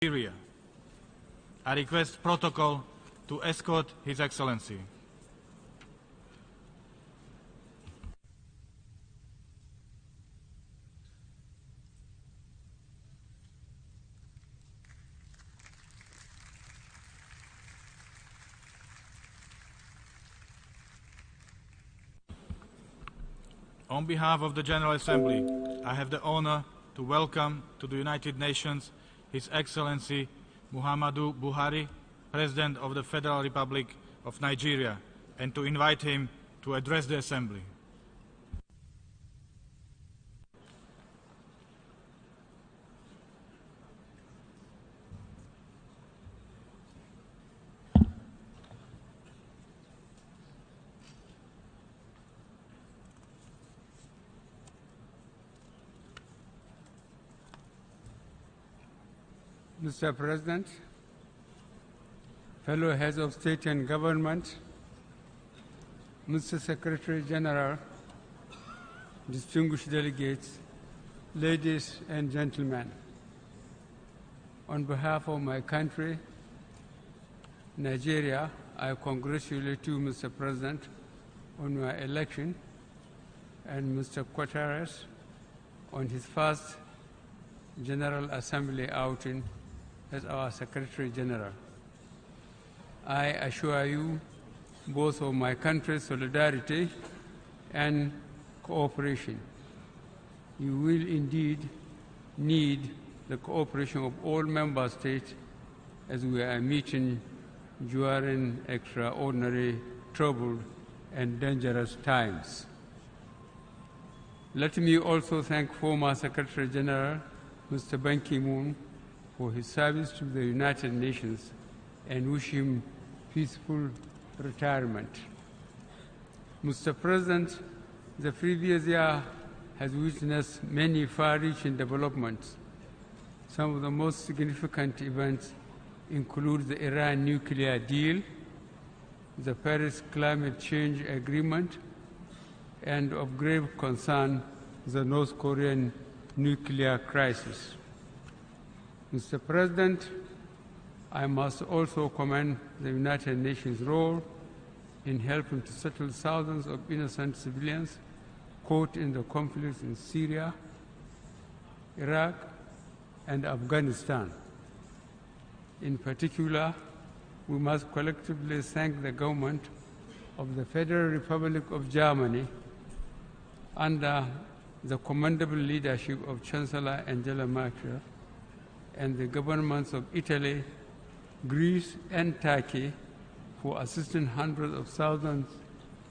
Nigeria. I request protocol to escort His Excellency. On behalf of the General Assembly, I have the honor to welcome to the United Nations His Excellency Muhammadu Buhari, President of the Federal Republic of Nigeria, and to invite him to address the Assembly. Mr. President, fellow heads of state and government, Mr. Secretary General, distinguished delegates, ladies and gentlemen, on behalf of my country, Nigeria, I congratulate you, Mr. President, on your election, and Mr. Guterres on his first General Assembly outing as our Secretary General. I assure you both of my country's solidarity and cooperation. You will indeed need the cooperation of all member states as we are meeting during extraordinary, troubled, and dangerous times. Let me also thank former Secretary General Mr. Ban Ki-moon for his service to the United Nations and wish him peaceful retirement. Mr. President, the previous year has witnessed many far-reaching developments. Some of the most significant events include the Iran nuclear deal, the Paris Climate Change Agreement, and of grave concern, the North Korean nuclear crisis. Mr. President, I must also commend the United Nations' role in helping to settle thousands of innocent civilians caught in the conflicts in Syria, Iraq, and Afghanistan. In particular, we must collectively thank the government of the Federal Republic of Germany under the commendable leadership of Chancellor Angela Merkel, and the governments of Italy, Greece, and Turkey for assisting hundreds of thousands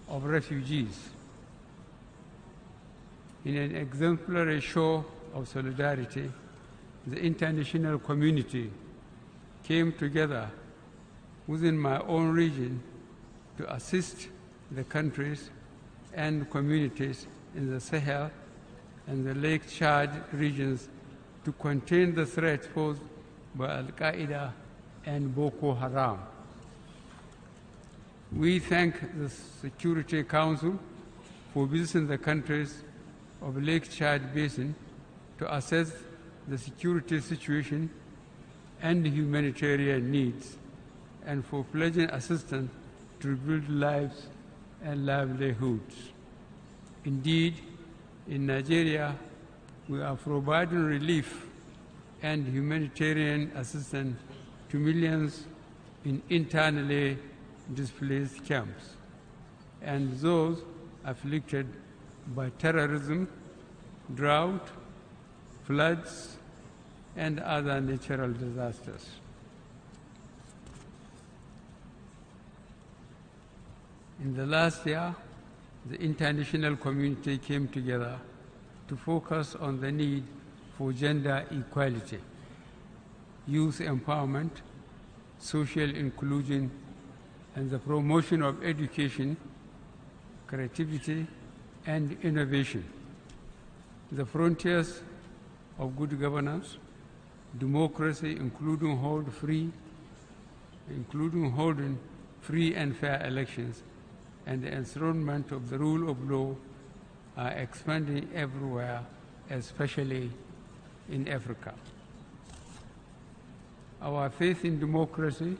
of refugees. In an exemplary show of solidarity, the international community came together within my own region to assist the countries and communities in the Sahel and the Lake Chad regions to contain the threat posed by Al-Qaeda and Boko Haram. We thank the Security Council for visiting the countries of Lake Chad Basin to assess the security situation and humanitarian needs, and for pledging assistance to rebuild lives and livelihoods. Indeed, in Nigeria, we are providing relief and humanitarian assistance to millions in internally displaced camps and those afflicted by terrorism, drought, floods, and other natural disasters. In the last year, the international community came together to focus on the need for gender equality, youth empowerment, social inclusion, and the promotion of education, creativity, and innovation. The frontiers of good governance, democracy, including holding free and fair elections, and the enthronement of the rule of law are expanding everywhere, especially in Africa. our faith in democracy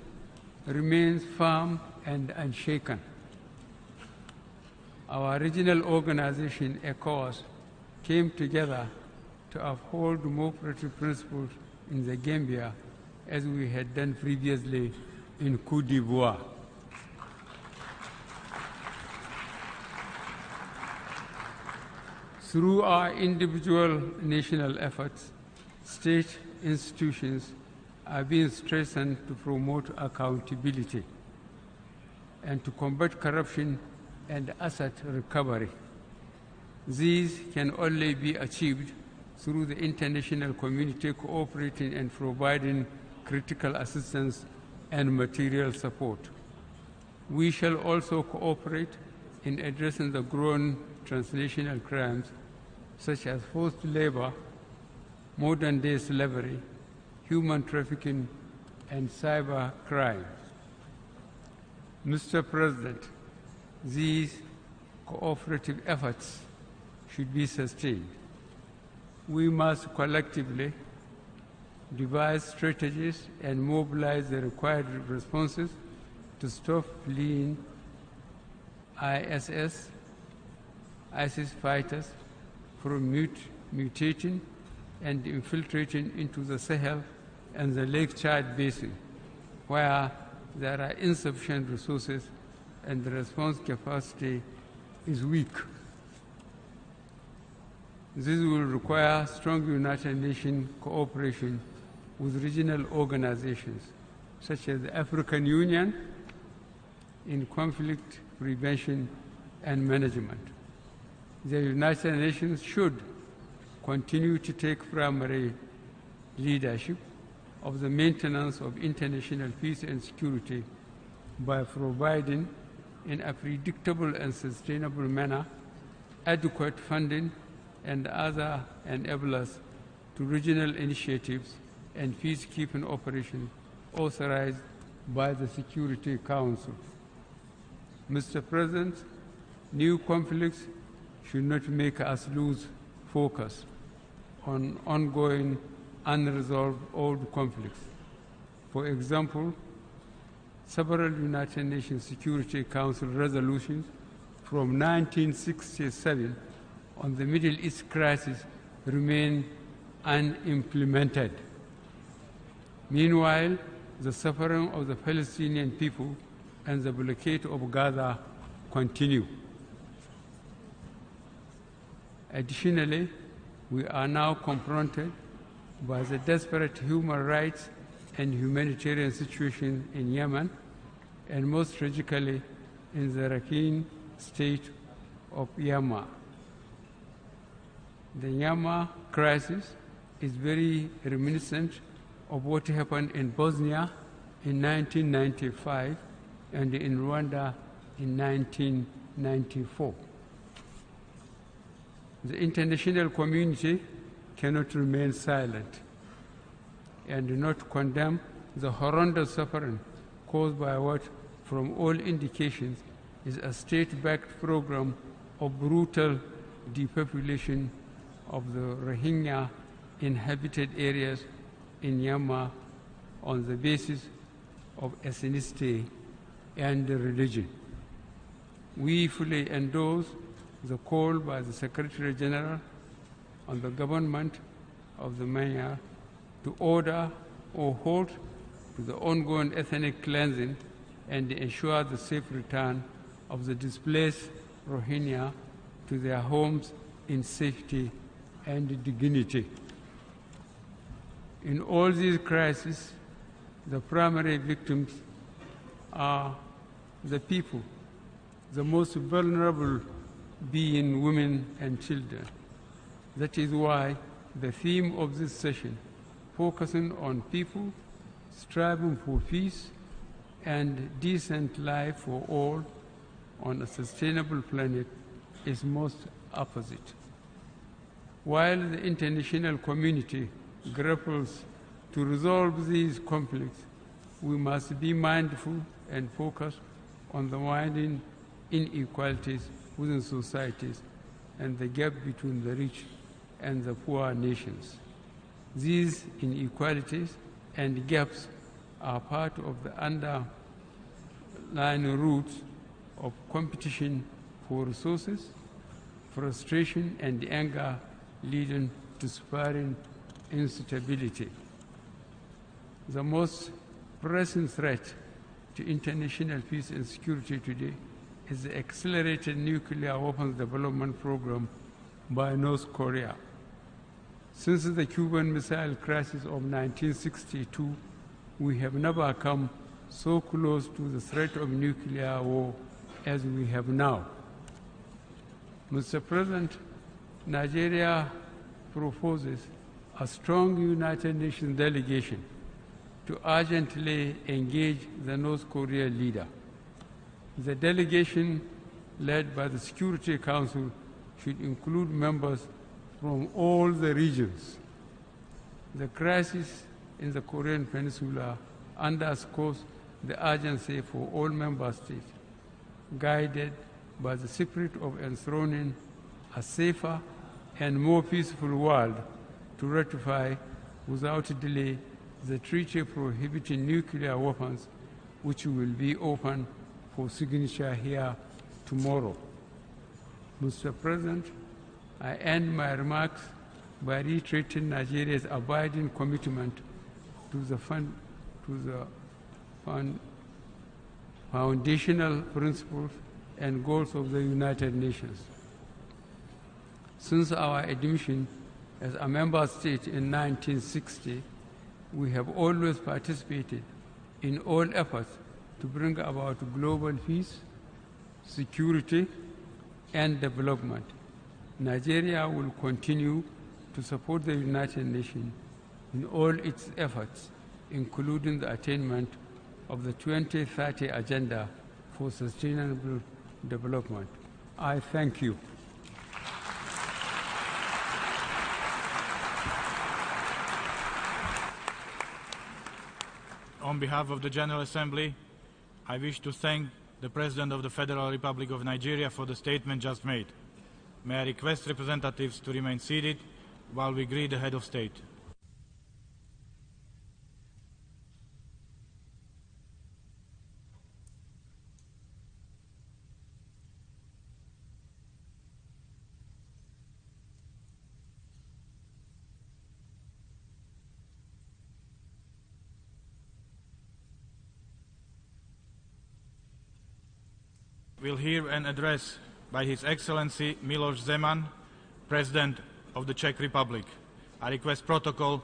remains firm and unshaken. Our regional organization, ECOWAS, came together to uphold democratic principles in the Gambia as we had done previously in Côte d'Ivoire. Through our individual national efforts, state institutions are being strengthened to promote accountability and to combat corruption and asset recovery. These can only be achieved through the international community cooperating and providing critical assistance and material support. We shall also cooperate in addressing the growing transnational crimes such as forced labor, modern-day slavery, human trafficking, and cyber crime. Mr. President, these cooperative efforts should be sustained. We must collectively devise strategies and mobilize the required responses to stop fleeing ISIS fighters from mutating and infiltrating into the Sahel and the Lake Chad Basin, where there are insufficient resources and the response capacity is weak. This will require strong United Nations cooperation with regional organizations such as the African Union in conflict prevention and management. The United Nations should continue to take primary leadership of the maintenance of international peace and security by providing in a predictable and sustainable manner adequate funding and other enablers to regional initiatives and peacekeeping operations authorized by the Security Council. Mr. President, new conflicts should not make us lose focus on ongoing unresolved old conflicts. For example, several United Nations Security Council resolutions from 1967 on the Middle East crisis remain unimplemented. Meanwhile, the suffering of the Palestinian people and the blockade of Gaza continue. Additionally, we are now confronted by the desperate human rights and humanitarian situation in Yemen, and most tragically in the Rakhine state of Yemen. The Yemen crisis is very reminiscent of what happened in Bosnia in 1995 and in Rwanda in 1994. The international community cannot remain silent and do not condemn the horrendous suffering caused by what, from all indications, is a state-backed program of brutal depopulation of the Rohingya inhabited areas in Myanmar on the basis of ethnicity and religion. We fully endorse the call by the Secretary General on the government of the Myanmar to order or halt to the ongoing ethnic cleansing and ensure the safe return of the displaced Rohingya to their homes in safety and dignity. In all these crises, the primary victims are the people, the most vulnerable being women and children. That is why the theme of this session, focusing on people striving for peace and decent life for all on a sustainable planet, is most opposite. While the international community grapples to resolve these conflicts, we must be mindful and focused on the widening inequalities within societies and the gap between the rich and the poor nations. These inequalities and gaps are part of the underlying roots of competition for resources, frustration, and anger leading to spiraling instability. The most pressing threat to international peace and security today is the accelerated nuclear weapons development program by North Korea. Since the Cuban Missile Crisis of 1962, we have never come so close to the threat of nuclear war as we have now. Mr. President, Nigeria proposes a strong United Nations delegation to urgently engage the North Korean leader. The delegation, led by the Security Council, should include members from all the regions. The crisis in the Korean Peninsula underscores the urgency for all member states, guided by the spirit of enthroning a safer and more peaceful world, to ratify without delay the treaty prohibiting nuclear weapons, which will be open for signature here tomorrow. Mr. President, I end my remarks by reiterating Nigeria's abiding commitment to the foundational principles and goals of the United Nations. Since our admission as a member state in 1960, we have always participated in all efforts to bring about global peace, security, and development. Nigeria will continue to support the United Nations in all its efforts, including the attainment of the 2030 Agenda for Sustainable Development. I thank you. On behalf of the General Assembly, I wish to thank the President of the Federal Republic of Nigeria for the statement just made. May I request representatives to remain seated while we greet the Head of State. We'll hear an address by His Excellency Miloš Zeman, President of the Czech Republic. I request protocol